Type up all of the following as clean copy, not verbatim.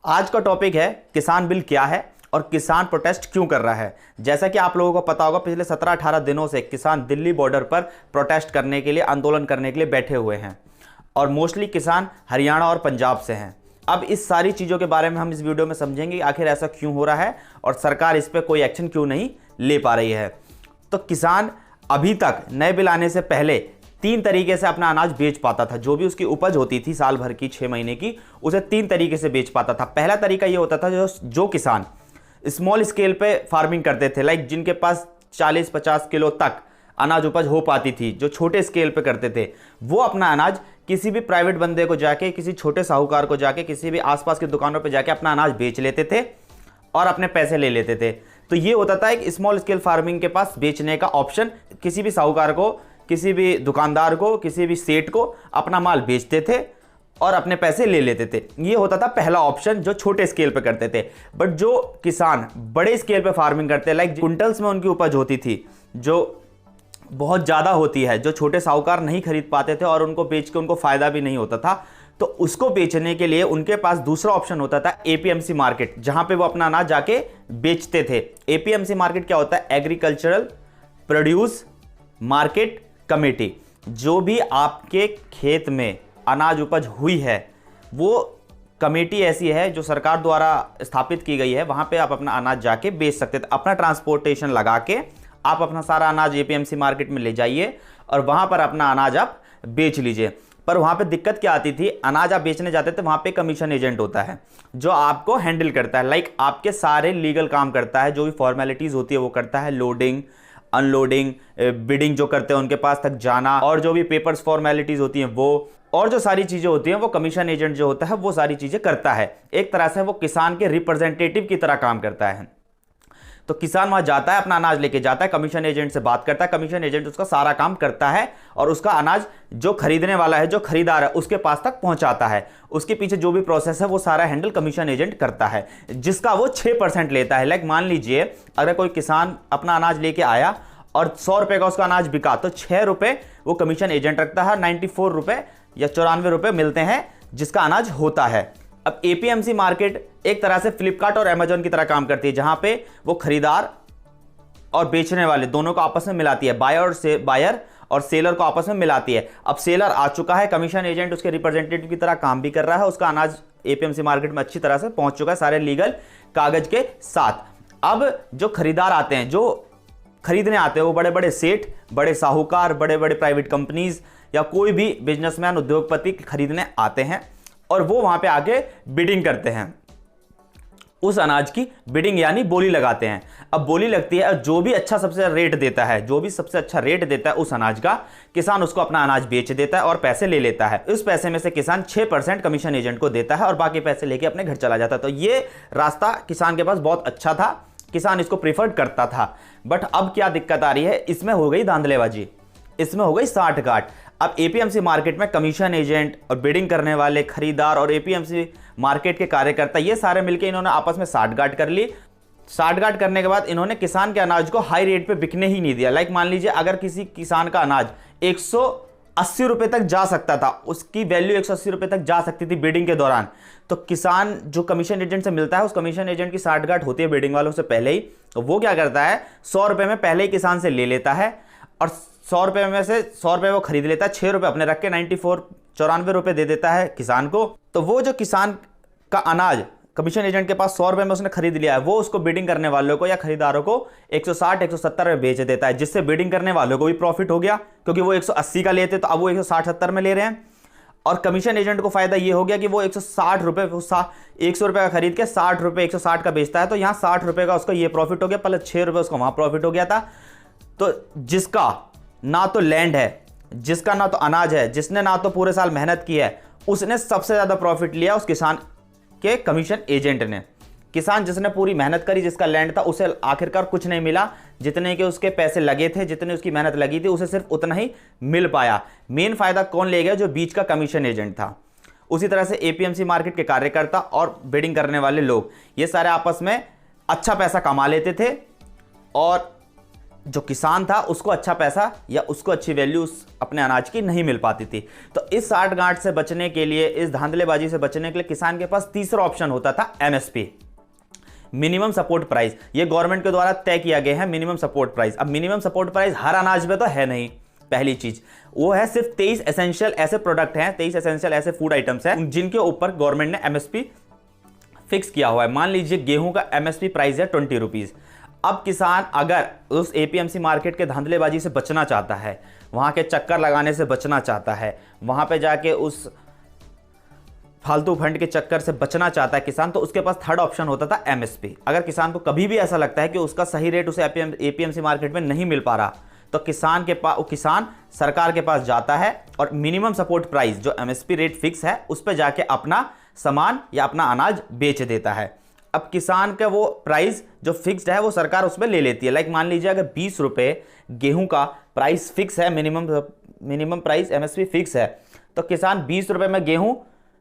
आज का टॉपिक है किसान बिल क्या है और किसान प्रोटेस्ट क्यों कर रहा है। जैसा कि आप लोगों को पता होगा, पिछले 17-18 दिनों से किसान दिल्ली बॉर्डर पर प्रोटेस्ट करने के लिए, आंदोलन करने के लिए बैठे हुए हैं और मोस्टली किसान हरियाणा और पंजाब से हैं। अब इस सारी चीज़ों के बारे में हम इस वीडियो में समझेंगे कि आखिर ऐसा क्यों हो रहा है और सरकार इस पर कोई एक्शन क्यों नहीं ले पा रही है। तो किसान अभी तक नए बिल आने से पहले 3 तरीके से अपना अनाज बेच पाता था। जो भी उसकी उपज होती थी साल भर की 6 महीने की, उसे 3 तरीके से बेच पाता था। पहला तरीका ये होता था जो किसान स्मॉल स्केल पे फार्मिंग करते थे, लाइक जिनके पास 40-50 किलो तक अनाज उपज हो पाती थी, जो छोटे स्केल पे करते थे, वो अपना अनाज किसी भी प्राइवेट बंदे को जाके, किसी छोटे साहूकार को जाके, किसी भी आसपास की दुकानों पे जाके अपना अनाज बेच लेते थे और अपने पैसे ले लेते थे। तो ये होता था एक स्मॉल स्केल फार्मिंग के पास बेचने का ऑप्शन। किसी भी साहूकार को, किसी भी दुकानदार को, किसी भी सेठ को अपना माल बेचते थे और अपने पैसे ले लेते थे। ये होता था पहला ऑप्शन जो छोटे स्केल पे करते थे। बट जो किसान बड़े स्केल पे फार्मिंग करते हैं, लाइक क्विंटल्स में उनकी उपज होती थी, जो बहुत ज़्यादा होती है, जो छोटे साहूकार नहीं खरीद पाते थे और उनको बेच के उनको फ़ायदा भी नहीं होता था, तो उसको बेचने के लिए उनके पास दूसरा ऑप्शन होता था एपीएमसी मार्केट, जहां पे वो अपना अनाज जाके बेचते थे। एपीएमसी मार्केट क्या होता है? Agricultural produce market committee. जो भी आपके खेत में अनाज उपज हुई है, वो कमेटी ऐसी है जो सरकार द्वारा स्थापित की गई है। वहां पे आप अपना अनाज जाके बेच सकते थे। अपना ट्रांसपोर्टेशन लगा के आप अपना सारा अनाज एपीएमसी मार्केट में ले जाइए और वहां पर अपना अनाज आप बेच लीजिए। पर वहां पे दिक्कत क्या आती थी? अनाज आप बेचने जाते थे, वहां पे कमीशन एजेंट होता है जो आपको हैंडल करता है, लाइक आपके सारे लीगल काम करता है, जो भी फॉर्मेलिटीज होती है वो करता है। लोडिंग, अनलोडिंग, बिडिंग जो करते हैं उनके पास तक जाना, और जो भी पेपर्स फॉर्मेलिटीज होती हैं वो, और जो सारी चीजें होती हैं वो कमीशन एजेंट जो होता है वो सारी चीजें करता है। एक तरह से वो किसान के रिप्रेजेंटेटिव की तरह काम करता है। तो किसान वहां जाता है, अपना अनाज लेके जाता है, कमीशन एजेंट से बात करता है, कमीशन एजेंट उसका सारा काम करता है और उसका अनाज जो खरीदने वाला है, जो खरीदार है, उसके पास तक पहुंचाता है। उसके पीछे जो भी प्रोसेस है वो सारा हैंडल कमीशन एजेंट करता है, जिसका वो 6% लेता है। लाइक मान लीजिए अगर कोई किसान अपना अनाज लेके आया और 100 रुपए का उसका अनाज बिका, तो 6 रुपए वो कमीशन एजेंट रखता है, 94 रुपए या 94 रुपए मिलते हैं जिसका अनाज होता है। अब एपीएमसी मार्केट एक तरह से फ्लिपकार्ट और अमेजोन की तरह काम करती है, जहां पे वो खरीदार और बेचने वाले दोनों को आपस में मिलाती है, बायर और सेलर को आपस में मिलाती है। अब सेलर आ चुका है, कमीशन एजेंट उसके रिप्रेजेंटेटिव की तरह काम भी कर रहा है, उसका अनाज एपीएमसी मार्केट में अच्छी तरह से पहुंच चुका है सारे लीगल कागज के साथ। अब जो खरीदार आते हैं, जो खरीदने आते हैं, वो बड़े बड़े सेठ, बड़े साहूकार, बड़े बड़े प्राइवेट कंपनीज या कोई भी बिजनेसमैन, उद्योगपति खरीदने आते हैं और वो वहां पे आके बिडिंग करते हैं। उस अनाज की बिडिंग यानी बोली लगाते हैं। अब बोली लगती है, जो भी अच्छा सबसे रेट देता है, जो भी सबसे अच्छा रेट देता है उस अनाज का, किसान उसको अपना अनाज बेच देता है और पैसे ले लेता है। उस पैसे में से किसान 6% कमीशन एजेंट को देता है और बाकी पैसे लेके अपने घर चला जाता है। तो ये रास्ता किसान के पास बहुत अच्छा था, किसान इसको प्रीफर्ड करता था। बट अब क्या दिक्कत आ रही है? इसमें हो गई धांधलेबाजी, इसमें हो गई साठगांठ। अब एपीएमसी मार्केट में कमीशन एजेंट और बिडिंग करने वाले खरीदार और एपीएमसी मार्केट के कार्यकर्ता, ये सारे मिलकर इन्होंने आपस में साठगांठ कर ली। साठगांठ करने के बाद इन्होंने किसान के अनाज को हाई रेट पे बिकने ही नहीं दिया। लाइक मान लीजिए अगर किसी किसान का अनाज 180 रुपए तक जा सकता था, उसकी वैल्यू 180 रुपए तक जा सकती थी बिडिंग के दौरान, तो किसान जो कमीशन एजेंट से मिलता है, उस कमीशन एजेंट की साठगांठ होती है बिडिंग वालों से पहले ही, तो वो क्या करता है, 100 रुपए में पहले ही किसान से ले लेता है और 100 रुपए में से 100 रुपए वो खरीद लेता है, 6 रुपए अपने रख के 94 रुपए दे देता है किसान को। तो वो जो किसान का अनाज कमीशन एजेंट के पास 100 रुपए में उसने खरीद लिया है, वो उसको बिडिंग करने वालों को या खरीदारों को 160-170 में बेच देता है, जिससे बिडिंग करने वालों को भी प्रॉफिट हो गया, क्योंकि वो 180 का लेते तो अब वो 160-70 में ले रहे हैं। और कमीशन एजेंट को फायदा ये हो गया कि वो 160 रुपए, 100 रुपए का खरीद के 60 रुपए 160 का बेचता है, तो यहाँ 60 रुपए का उसका ये प्रॉफिट हो गया, प्लस 6 रुपए उसका वहां प्रॉफिट हो गया था। तो जिसका ना तो लैंड है, जिसका ना तो अनाज है, जिसने ना तो पूरे साल मेहनत की है, उसने सबसे ज्यादा प्रॉफिट लिया उस किसान के कमीशन एजेंट ने। किसान जिसने पूरी मेहनत करी, जिसका लैंड था, उसे आखिरकार कुछ नहीं मिला, जितने के उसके पैसे लगे थे, जितने उसकी मेहनत लगी थी, उसे सिर्फ उतना ही मिल पाया। मेन फायदा कौन ले गया? जो बीच का कमीशन एजेंट था। उसी तरह से एपीएमसी मार्केट के कार्यकर्ता और बिडिंग करने वाले लोग, ये सारे आपस में अच्छा पैसा कमा लेते थे और जो किसान था उसको अच्छा पैसा या उसको अच्छी वैल्यू उस अपने अनाज की नहीं मिल पाती थी। तो इस साठ गांठ से बचने के लिए, इस धांधलेबाजी से बचने के लिए किसान के पास तीसरा ऑप्शन होता था एमएसपी, मिनिमम सपोर्ट प्राइस। ये गवर्नमेंट के द्वारा तय किया गया है मिनिमम सपोर्ट प्राइस। अब मिनिमम सपोर्ट प्राइस हर अनाज में तो है नहीं, पहली चीज वो है सिर्फ 23 एसेंशियल ऐसे प्रोडक्ट हैं, 23 एसेंशियल ऐसे फूड आइटम्स हैं जिनके ऊपर गवर्नमेंट ने एमएसपी फिक्स किया हुआ है। मान लीजिए गेहूं का एमएसपी प्राइस है 20 रुपीज। अब किसान अगर उस एपीएमसी मार्केट के धांधलेबाजी से बचना चाहता है, वहां के चक्कर लगाने से बचना चाहता है, वहां पे जाके उस फालतू फंड के चक्कर से बचना चाहता है किसान, तो उसके पास थर्ड ऑप्शन होता था एमएसपी। अगर किसान को कभी भी ऐसा लगता है कि उसका सही रेट उसे एपीएमसी मार्केट में नहीं मिल पा रहा, तो किसान सरकार के पास जाता है और मिनिमम सपोर्ट प्राइस जो एमएसपी रेट फिक्स है उस पर जाके अपना सामान या अपना अनाज बेच देता है। अब किसान का वो प्राइस जो फिक्स्ड है वो सरकार उसमें ले लेती है। लाइक मान लीजिए अगर 20 रुपये गेहूं का प्राइस फिक्स है, मिनिमम प्राइस एमएसपी फिक्स है, तो किसान 20 रुपये में गेहूं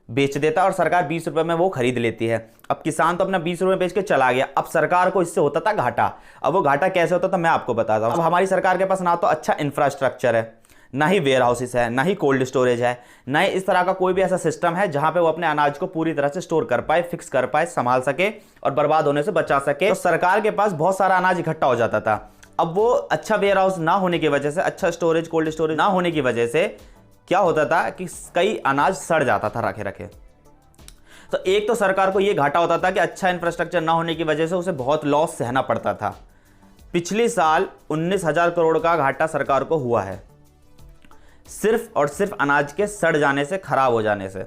बेच देता है और सरकार 20 रुपये में वो खरीद लेती है। अब किसान तो अपना 20 रुपये बेच के चला गया, अब सरकार को इससे होता था घाटा। अब वो घाटा कैसे होता था मैं आपको बताता हूँ। अब हमारी सरकार के पास ना तो अच्छा इंफ्रास्ट्रक्चर है, ना ही वेयर हाउसेस है, ना ही कोल्ड स्टोरेज है, ना ही इस तरह का कोई भी ऐसा सिस्टम है जहां पे वो अपने अनाज को पूरी तरह से स्टोर कर पाए, फिक्स कर पाए, संभाल सके और बर्बाद होने से बचा सके। तो सरकार के पास बहुत सारा अनाज इकट्ठा हो जाता था। अब वो अच्छा वेयर हाउस ना होने की वजह से, अच्छा स्टोरेज कोल्ड स्टोरेज ना होने की वजह से क्या होता था कि कई अनाज सड़ जाता था रखे रखे। तो एक तो सरकार को यह घाटा होता था कि अच्छा इंफ्रास्ट्रक्चर ना होने की वजह से उसे बहुत लॉस सहना पड़ता था। पिछले साल 19,000 करोड़ का घाटा सरकार को हुआ है, सिर्फ और सिर्फ अनाज के सड़ जाने से, खराब हो जाने से।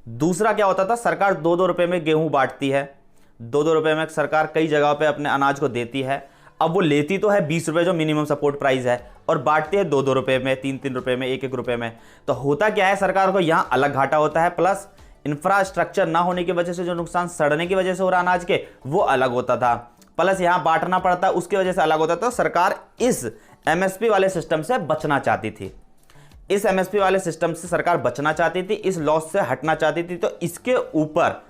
दूसरा क्या होता था, सरकार 2-2 रुपए में गेहूं बांटती है, 2-2 रुपए में सरकार कई जगहों पे अपने अनाज को देती है। अब वो लेती तो है 20 रुपए जो मिनिमम सपोर्ट प्राइस है और बांटती है 2-2 रुपए में, 3-3 रुपए में, 1-1 रुपए में। तो होता क्या है, सरकार को यहाँ अलग घाटा होता है, प्लस इंफ्रास्ट्रक्चर ना होने की वजह से जो नुकसान सड़ने की वजह से हो रहा अनाज के वो अलग होता था, प्लस यहाँ बांटना पड़ता है उसकी वजह से अलग होता था। तो सरकार इस एमएसपी वाले सिस्टम से बचना चाहती थी, इस एमएसपी वाले सिस्टम से सरकार बचना चाहती थी, इस लॉस से हटना चाहती थी। तो इसके ऊपर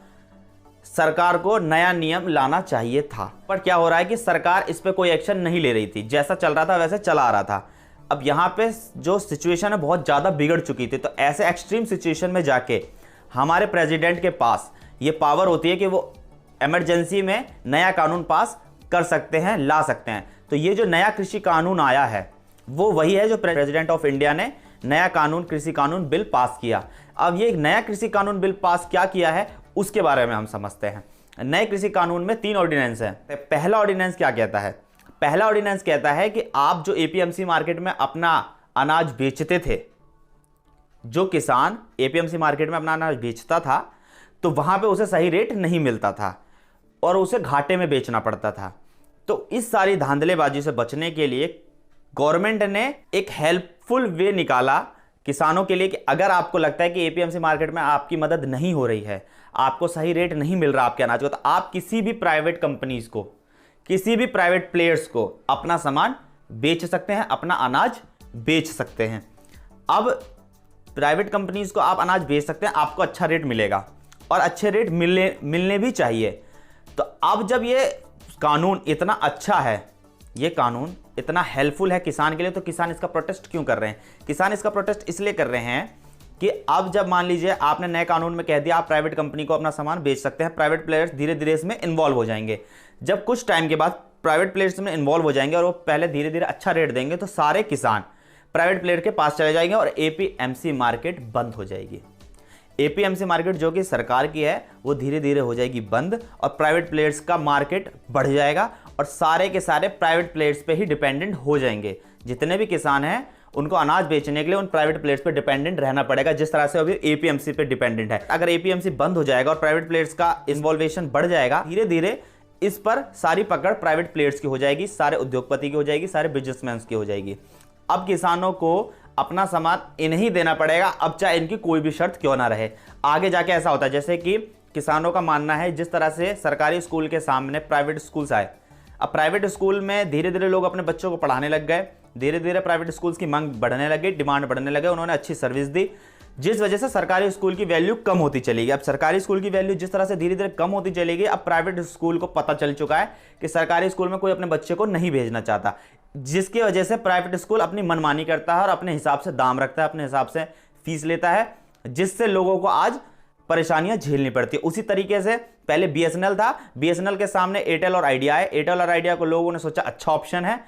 सरकार को नया नियम लाना चाहिए था। पर क्या हो रहा है कि सरकार इस पे कोई एक्शन नहीं ले रही थी, जैसा चल रहा था वैसे चला आ रहा था। अब यहाँ पे जो सिचुएशन है बहुत ज़्यादा बिगड़ चुकी थी। तो ऐसे एक्सट्रीम सिचुएशन में जाके हमारे प्रेसिडेंट के पास ये पावर होती है कि वो इमरजेंसी में नया कानून पास कर सकते हैं, ला सकते हैं। तो ये जो नया कृषि कानून आया है वो वही है जो प्रेसिडेंट ऑफ इंडिया ने नया कानून, कृषि कानून बिल पास किया। अब ये नया कृषि कानून बिल पास क्या किया है उसके बारे में हम समझते हैं। नए कृषि कानून में 3 ऑर्डिनेंस हैं। पहला ऑर्डिनेंस क्या कहता है, पहला ऑर्डिनेंस कहता है कि आप जो एपीएमसी मार्केट में अपना अनाज बेचते थे, जो किसान एपीएमसी मार्केट में अपना अनाज बेचता था तो वहां पे उसे सही रेट नहीं मिलता था और उसे घाटे में बेचना पड़ता था। तो इस सारी धांधलेबाजी से बचने के लिए गवर्नमेंट ने एक हेल्पफुल वे निकाला किसानों के लिए कि अगर आपको लगता है कि एपीएमसी मार्केट में आपकी मदद नहीं हो रही है, आपको सही रेट नहीं मिल रहा आपके अनाज को, तो आप किसी भी प्राइवेट कंपनीज को, किसी भी प्राइवेट प्लेयर्स को अपना सामान बेच सकते हैं, अपना अनाज बेच सकते हैं। अब प्राइवेट कंपनीज को आप अनाज बेच सकते हैं, आपको अच्छा रेट मिलेगा और अच्छे रेट मिलने भी चाहिए। तो अब जब ये कानून इतना अच्छा है, ये कानून इतना हेल्पफुल है किसान के लिए, तो किसान इसका प्रोटेस्ट क्यों कर रहे हैं? किसान इसका प्रोटेस्ट इसलिए कर रहे हैं कि अब जब मान लीजिए आपने नए कानून में कह दिया आप प्राइवेट कंपनी को अपना सामान बेच सकते हैं, प्राइवेट प्लेयर्स धीरे धीरे इसमें इन्वॉल्व हो जाएंगे। जब कुछ टाइम के बाद प्राइवेट प्लेयर्स में इन्वॉल्व हो जाएंगे और वो पहले धीरे धीरे अच्छा रेट देंगे, तो सारे किसान प्राइवेट प्लेयर के पास चले जाएंगे और एपीएमसी मार्केट बंद हो जाएगी। एपीएमसी मार्केट जो कि सरकार की है वो धीरे धीरे हो जाएगी बंद और प्राइवेट प्लेयर्स का मार्केट बढ़ जाएगा और सारे के सारे प्राइवेट प्लेयर्स पे ही डिपेंडेंट हो जाएंगे। जितने भी किसान हैं उनको अनाज बेचने के लिए उन प्राइवेट प्लेयर्स पे डिपेंडेंट रहना पड़ेगा, जिस तरह से अभी एपीएमसी पे डिपेंडेंट है। अगर एपीएमसी बंद हो जाएगा और प्राइवेट प्लेयर्स का इन्वॉल्वेशन बढ़ जाएगा, धीरे धीरे इस पर सारी पकड़ प्राइवेट प्लेयर्स की हो जाएगी, सारे उद्योगपति की हो जाएगी, सारे बिजनेसमैन की हो जाएगी। अब किसानों को अपना सामान इन्हें देना पड़ेगा, अब चाहे इनकी कोई भी शर्त क्यों ना रहे। आगे जाके ऐसा होता है जैसे कि किसानों का मानना है जिस तरह से सरकारी स्कूल के सामने प्राइवेट स्कूल्स आए, अब प्राइवेट स्कूल में धीरे धीरे लोग अपने बच्चों को पढ़ाने लग गए, धीरे धीरे प्राइवेट स्कूल्स की मांग बढ़ने लगी, डिमांड बढ़ने लगे, उन्होंने अच्छी सर्विस दी, जिस वजह से सरकारी स्कूल की वैल्यू कम होती चलेगी। अब सरकारी स्कूल की वैल्यू जिस तरह से धीरे धीरे कम होती चलेगी, अब प्राइवेट स्कूल को पता चल चुका है कि सरकारी स्कूल में कोई अपने बच्चे को नहीं भेजना चाहता। जिसकी वजह से प्राइवेट स्कूल अपनी मनमानी करता है और अपने हिसाब से दाम रखता है, अपने हिसाब से फीस लेता है, जिससे लोगों को आज परेशानियां झेलनी पड़ती है। उसी तरीके से पहले बीएसएनएल था, बीएसएनएल के सामने एयरटेल और आइडिया है। एयरटेल और आइडिया को लोगों ने सोचा अच्छा ऑप्शन है,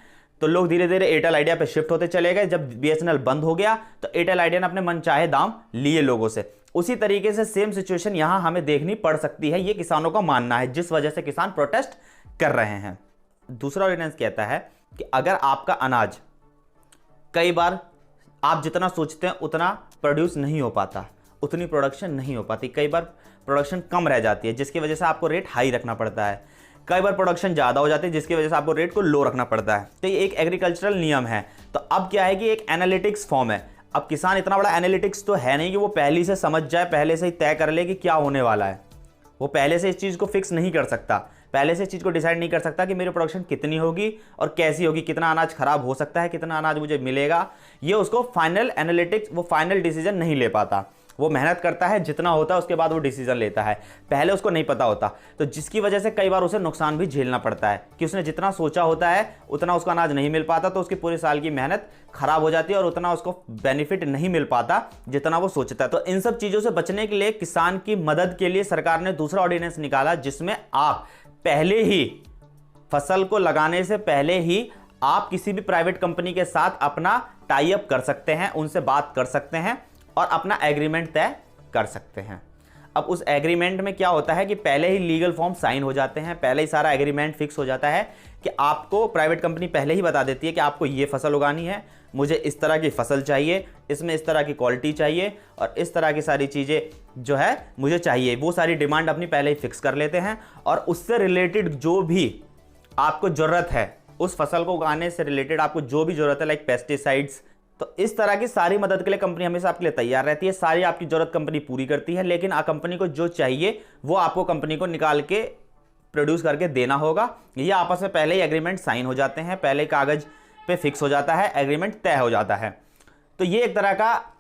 तो लोग धीरे धीरे एयरटेल आइडिया पे शिफ्ट होते चले गए। जब बीएसएनएल बंद हो गया तो एयरटेल आइडिया ने अपने मनचाहे दाम लिए लोगों से। उसी तरीके से सेम सिचुएशन यहां हमें देखनी पड़ सकती है, ये किसानों का मानना है, जिस वजह से किसान प्रोटेस्ट कर रहे हैं। दूसरा ऑर्डिनेंस कहता है कि अगर आपका अनाज कई बार आप जितना सोचते हैं उतना प्रोड्यूस नहीं हो पाता, उतनी प्रोडक्शन नहीं हो पाती, कई बार प्रोडक्शन कम रह जाती है जिसकी वजह से आपको रेट हाई रखना पड़ता है, कई बार प्रोडक्शन ज़्यादा हो जाती है जिसकी वजह से आपको रेट को लो रखना पड़ता है। तो ये एक एग्रीकल्चरल नियम है। तो अब क्या है कि एक एनालिटिक्स फॉर्म है। अब किसान इतना बड़ा एनालिटिक्स तो है नहीं कि वो पहले से समझ जाए, पहले से ही तय कर ले कि क्या होने वाला है। वो पहले से इस चीज़ को फिक्स नहीं कर सकता, पहले से इस चीज़ को डिसाइड नहीं कर सकता कि मेरी प्रोडक्शन कितनी होगी और कैसी होगी, कितना अनाज खराब हो सकता है, कितना अनाज मुझे मिलेगा। ये उसको फाइनल एनालिटिक्स, वो फाइनल डिसीजन नहीं ले पाता। वो मेहनत करता है, जितना होता है उसके बाद वो डिसीजन लेता है, पहले उसको नहीं पता होता। तो जिसकी वजह से कई बार उसे नुकसान भी झेलना पड़ता है कि उसने जितना सोचा होता है उतना उसको अनाज नहीं मिल पाता, तो उसकी पूरे साल की मेहनत खराब हो जाती है और उतना उसको बेनिफिट नहीं मिल पाता जितना वो सोचता है। तो इन सब चीज़ों से बचने के लिए किसान की मदद के लिए सरकार ने दूसरा ऑर्डिनेंस निकाला, जिसमें आप पहले ही फसल को लगाने से पहले ही आप किसी भी प्राइवेट कंपनी के साथ अपना टाई अप कर सकते हैं, उनसे बात कर सकते हैं और अपना एग्रीमेंट तय कर सकते हैं। अब उस एग्रीमेंट में क्या होता है कि पहले ही लीगल फॉर्म साइन हो जाते हैं, पहले ही सारा एग्रीमेंट फिक्स हो जाता है कि आपको प्राइवेट कंपनी पहले ही बता देती है कि आपको ये फसल उगानी है, मुझे इस तरह की फसल चाहिए, इसमें इस तरह की क्वालिटी चाहिए और इस तरह की सारी चीज़ें जो है मुझे चाहिए। वो सारी डिमांड अपनी पहले ही फिक्स कर लेते हैं और उससे रिलेटेड जो भी आपको ज़रूरत है, उस फसल को उगाने से रिलेटेड आपको जो भी ज़रूरत है, लाइक पेस्टिसाइड्स, तो इस तरह की सारी मदद के लिए कंपनी हमेशा आपके लिए तैयार रहती है। सारी आपकी जरूरत कंपनी पूरी करती है, लेकिन कंपनी को जो चाहिए वो आपको कंपनी को निकाल के प्रोड्यूस करके देना होगा। ये आपस में पहले ही एग्रीमेंट साइन हो जाते हैं, पहले कागज पे फिक्स हो जाता है, एग्रीमेंट तय हो जाता है। तो ये एक तरह का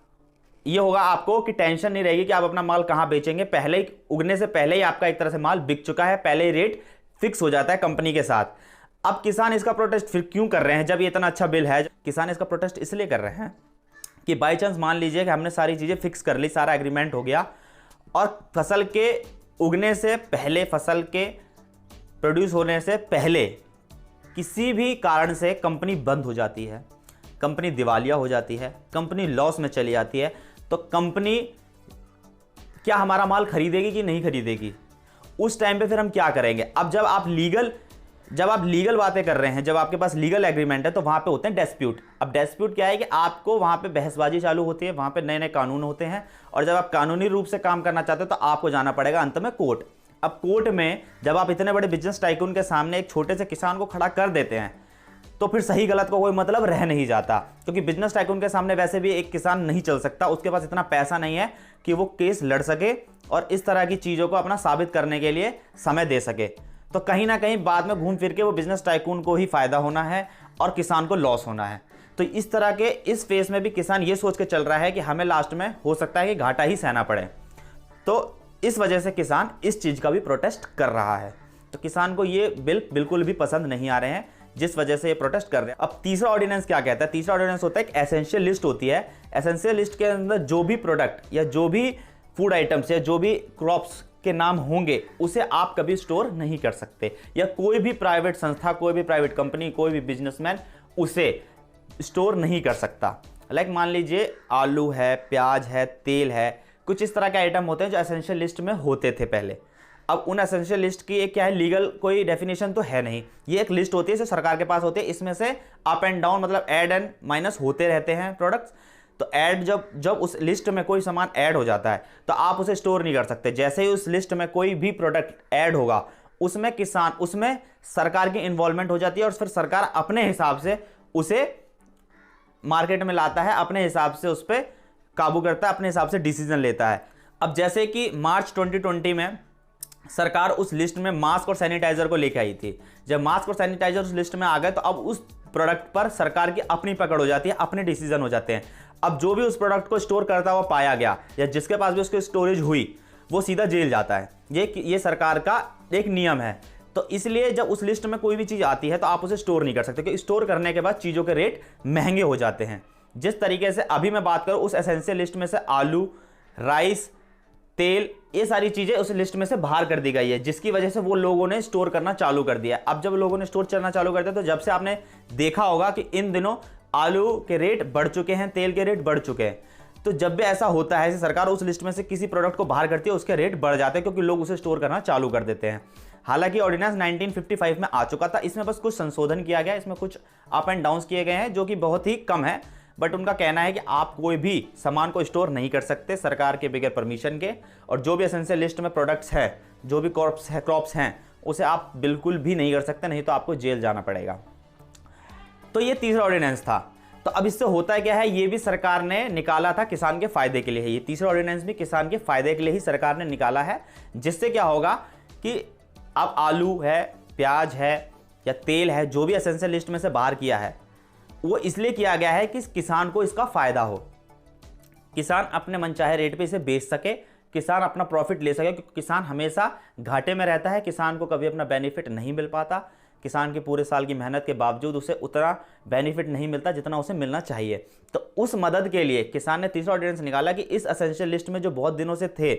ये होगा आपको कि टेंशन नहीं रहेगी कि आप अपना माल कहाँ बेचेंगे, पहले ही उगने से पहले ही आपका एक तरह से माल बिक चुका है, पहले ही रेट फिक्स हो जाता है कंपनी के साथ। अब किसान इसका प्रोटेस्ट फिर क्यों कर रहे हैं जब ये इतना अच्छा बिल है? किसान इसका प्रोटेस्ट इसलिए कर रहे हैं कि बाई चांस मान लीजिए कि हमने सारी चीज़ें फिक्स कर ली, सारा एग्रीमेंट हो गया और फसल के उगने से पहले, फसल के प्रोड्यूस होने से पहले किसी भी कारण से कंपनी बंद हो जाती है, कंपनी दिवालिया हो जाती है, कंपनी लॉस में चली जाती है, तो कंपनी क्या हमारा माल खरीदेगी कि नहीं खरीदेगी? उस टाइम पे फिर हम क्या करेंगे? अब जब आप लीगल बातें कर रहे हैं, जब आपके पास लीगल एग्रीमेंट है, तो वहां पे होते हैं डिस्प्यूट। अब डिस्प्यूट क्या है कि आपको वहां पे बहसबाजी चालू होती है, वहां पे नए नए कानून होते हैं और जब आप कानूनी रूप से काम करना चाहते हो तो आपको जाना पड़ेगा अंत में कोर्ट। अब कोर्ट में जब आप इतने बड़े बिजनेस टाइकून के सामने एक छोटे से किसान को खड़ा कर देते हैं तो फिर सही गलत का कोई मतलब रह नहीं जाता, क्योंकि बिजनेस टाइकून के सामने वैसे भी एक किसान नहीं चल सकता, उसके पास इतना पैसा नहीं है कि वो केस लड़ सके और इस तरह की चीज़ों को अपना साबित करने के लिए समय दे सके। तो कहीं ना कहीं बाद में घूम फिर के वो बिजनेस टाइकून को ही फायदा होना है और किसान को लॉस होना है। तो इस तरह के इस फेस में भी किसान ये सोच के चल रहा है कि हमें लास्ट में हो सकता है कि घाटा ही सहना पड़े। तो इस वजह से किसान इस चीज़ का भी प्रोटेस्ट कर रहा है। तो किसान को ये बिल बिल्कुल भी पसंद नहीं आ रहे हैं, जिस वजह से ये प्रोटेस्ट कर रहे हैं। अब तीसरा ऑर्डिनेंस क्या कहता है? तीसरा ऑर्डिनेंस होता है एक एसेंशियल लिस्ट होती है। एसेंशियल लिस्ट के अंदर जो भी प्रोडक्ट या जो भी फूड आइटम्स या जो भी क्रॉप्स के नाम होंगे उसे आप कभी स्टोर नहीं कर सकते, या कोई भी प्राइवेट संस्था, कोई भी प्राइवेट कंपनी, कोई भी बिजनेसमैन उसे स्टोर नहीं कर सकता। लाइक मान लीजिए आलू है, प्याज है, तेल है, कुछ इस तरह के आइटम होते हैं जो एसेंशियल लिस्ट में होते थे पहले। अब उन एसेंशियल लिस्ट की एक क्या है, लीगल कोई डेफिनेशन तो है नहीं, ये एक लिस्ट होती है जो सरकार के पास होती है। इसमें से अप एंड डाउन मतलब ऐड एंड माइनस होते रहते हैं प्रोडक्ट्स। तो ऐड जब उस लिस्ट में कोई सामान ऐड हो जाता है तो आप उसे स्टोर नहीं कर सकते। जैसे ही उस लिस्ट में कोई भी प्रोडक्ट ऐड होगा उसमें सरकार की इन्वॉल्वमेंट हो जाती है और फिर सरकार अपने हिसाब से उसे मार्केट में लाता है, अपने हिसाब से उस पर काबू करता है, अपने हिसाब से डिसीजन लेता है। अब जैसे कि मार्च 2020 में सरकार उस लिस्ट में मास्क और सैनिटाइजर को लेकर आई थी। जब मास्क और सैनिटाइजर उस लिस्ट में आ गए तो अब उस प्रोडक्ट पर सरकार की अपनी पकड़ हो जाती है, अपने डिसीजन हो जाते हैं। अब जो भी उस प्रोडक्ट को स्टोर करता हुआ पाया गया या जिसके पास भी उसकी स्टोरेज हुई वो सीधा जेल जाता है। ये सरकार का एक नियम है। तो इसलिए जब उस लिस्ट में कोई भी चीज़ आती है तो आप उसे स्टोर नहीं कर सकते, क्योंकि स्टोर करने के बाद चीज़ों के रेट महंगे हो जाते हैं। जिस तरीके से अभी मैं बात करूं, उस एसेंशियल लिस्ट में से आलू, राइस, तेल, ये सारी चीज़ें उस लिस्ट में से बाहर कर दी गई है, जिसकी वजह से वो लोगों ने स्टोर करना चालू कर दिया। अब जब लोगों ने स्टोर करना चालू कर दिया, तो जब से आपने देखा होगा कि इन दिनों आलू के रेट बढ़ चुके हैं, तेल के रेट बढ़ चुके हैं। तो जब भी ऐसा होता है, सरकार उस लिस्ट में से किसी प्रोडक्ट को बाहर करती है, उसके रेट बढ़ जाते हैं, क्योंकि लोग उसे स्टोर करना चालू कर देते हैं। हालांकि ऑर्डिनेंस 1955 में आ चुका था, इसमें बस कुछ संशोधन किया गया, इसमें कुछ अप एंड डाउन किए गए हैं जो कि बहुत ही कम है। बट उनका कहना है कि आप कोई भी सामान को स्टोर नहीं कर सकते सरकार के बगैर परमिशन के, और जो भी एसेंशियल लिस्ट में प्रोडक्ट्स है, जो भी क्रॉप्स हैं, उसे आप बिल्कुल भी नहीं कर सकते, नहीं तो आपको जेल जाना पड़ेगा। तो ये तीसरा ऑर्डिनेंस था। तो अब इससे होता क्या है, ये भी सरकार ने निकाला था किसान के फायदे के लिए है। ये तीसरा ऑर्डिनेंस भी किसान के फायदे के लिए ही सरकार ने निकाला है, जिससे क्या होगा कि अब आलू है, प्याज है या तेल है, जो भी एसेंशियल लिस्ट में से बाहर किया है, वो इसलिए किया गया है कि किसान को इसका फायदा हो, किसान अपने मनचाहे रेट पे इसे बेच सके, किसान अपना प्रॉफिट ले सके, क्योंकि किसान हमेशा घाटे में रहता है, किसान को कभी अपना बेनिफिट नहीं मिल पाता, किसान की पूरे साल की मेहनत के बावजूद उसे उतना बेनिफिट नहीं मिलता जितना उसे मिलना चाहिए। तो उस मदद के लिए किसान ने तीसरा ऑर्डिनेंस निकाला कि इस एसेंशियल लिस्ट में जो बहुत दिनों से थे,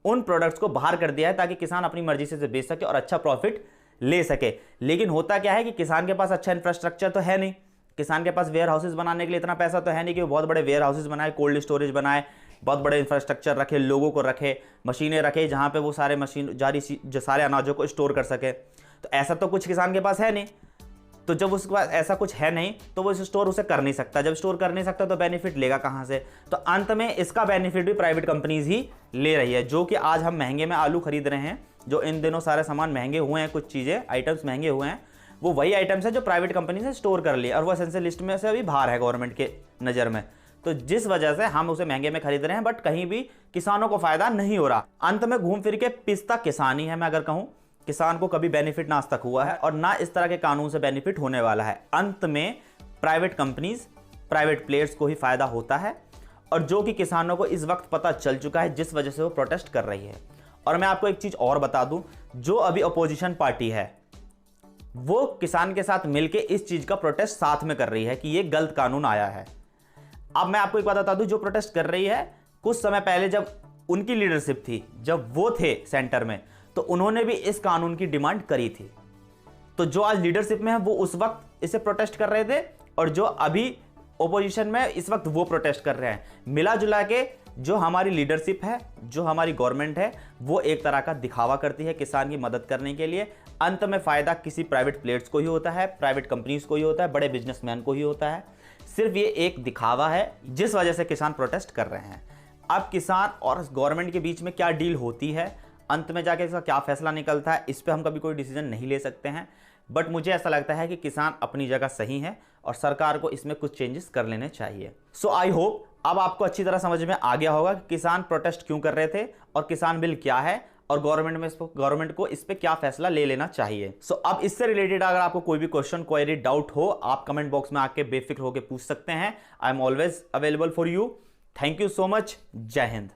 उन प्रोडक्ट्स को बाहर कर दिया है, ताकि किसान अपनी मर्जी से बेच सके और अच्छा प्रॉफिट ले सके। लेकिन होता क्या है कि किसान के पास अच्छा इंफ्रास्ट्रक्चर तो है नहीं, किसान के पास वेयर हाउसेज बनाने के लिए इतना पैसा तो है नहीं कि वो बहुत बड़े वेयर हाउसेज बनाए, कोल्ड स्टोरेज बनाए, बहुत बड़े इंफ्रास्ट्रक्चर रखे, लोगों को रखे, मशीनें रखे, जहाँ पे वो सारे जो सारे अनाजों को स्टोर कर सके। तो ऐसा तो कुछ किसान के पास है नहीं। तो जब उसके पास ऐसा कुछ है नहीं, तो वो स्टोर उसे कर नहीं सकता। जब स्टोर कर नहीं सकता तो बेनिफिट लेगा कहाँ से? तो अंत में इसका बेनिफिट भी प्राइवेट कंपनीज ही ले रही है। जो कि आज हम महंगे में आलू खरीद रहे हैं, जो इन दिनों सारे सामान महंगे हुए हैं, कुछ चीज़ें आइटम्स महंगे हुए हैं, वो वही आइटम्स है जो प्राइवेट कंपनी से स्टोर कर लिए, और वो एसेंशियल लिस्ट में से अभी बाहर है गवर्नमेंट के नज़र में। तो जिस वजह से हम उसे महंगे में खरीद रहे हैं, बट कहीं भी किसानों को फायदा नहीं हो रहा। अंत में घूम फिर के पिसता किसान ही है। मैं अगर कहूँ, किसान को कभी बेनिफिट ना आज तक हुआ है और ना इस तरह के कानून से बेनिफिट होने वाला है। अंत में प्राइवेट कंपनीज, प्राइवेट प्लेयर्स को ही फायदा होता है, और जो कि किसानों को इस वक्त पता चल चुका है, जिस वजह से वो प्रोटेस्ट कर रही है। और मैं आपको एक चीज और बता दूं, जो अभी अपोजिशन पार्टी है, वो किसान के साथ मिलकर इस चीज का प्रोटेस्ट साथ में कर रही है कि ये गलत कानून आया है। अब मैं आपको एक बात बता दूं, जो प्रोटेस्ट कर रही है, कुछ समय पहले जब उनकी लीडरशिप थी, जब वो थे सेंटर में, तो उन्होंने भी इस कानून की डिमांड करी थी। तो जो आज लीडरशिप में है वो उस वक्त इसे प्रोटेस्ट कर रहे थे, और जो अभी ओपोजिशन में इस वक्त वो प्रोटेस्ट कर रहे हैं। मिला जुला के जो हमारी लीडरशिप है, जो हमारी गवर्नमेंट है, वो एक तरह का दिखावा करती है किसान की मदद करने के लिए। अंत में फायदा किसी प्राइवेट प्लेयर्स को ही होता है, प्राइवेट कंपनीज को ही होता है, बड़े बिजनेसमैन को ही होता है। सिर्फ ये एक दिखावा है, जिस वजह से किसान प्रोटेस्ट कर रहे हैं। अब किसान और गवर्नमेंट के बीच में क्या डील होती है, अंत में जाके इसका क्या फैसला निकलता है, इस पे हम कभी कोई डिसीजन नहीं ले सकते हैं। बट मुझे ऐसा लगता है कि किसान अपनी जगह सही है और सरकार को इसमें कुछ चेंजेस कर लेने चाहिए। सो आई होप अब आपको अच्छी तरह समझ में आ गया होगा कि किसान प्रोटेस्ट क्यों कर रहे थे और किसान बिल क्या है, और गवर्नमेंट को इस पे क्या फैसला ले लेना चाहिए। सो अब इससे रिलेटेड अगर आपको कोई भी क्वेश्चन, क्वेरी, डाउट हो, आप कमेंट बॉक्स में आके बेफिक्र होकर पूछ सकते हैं। I am always available for you. Thank you so much. जय हिंद।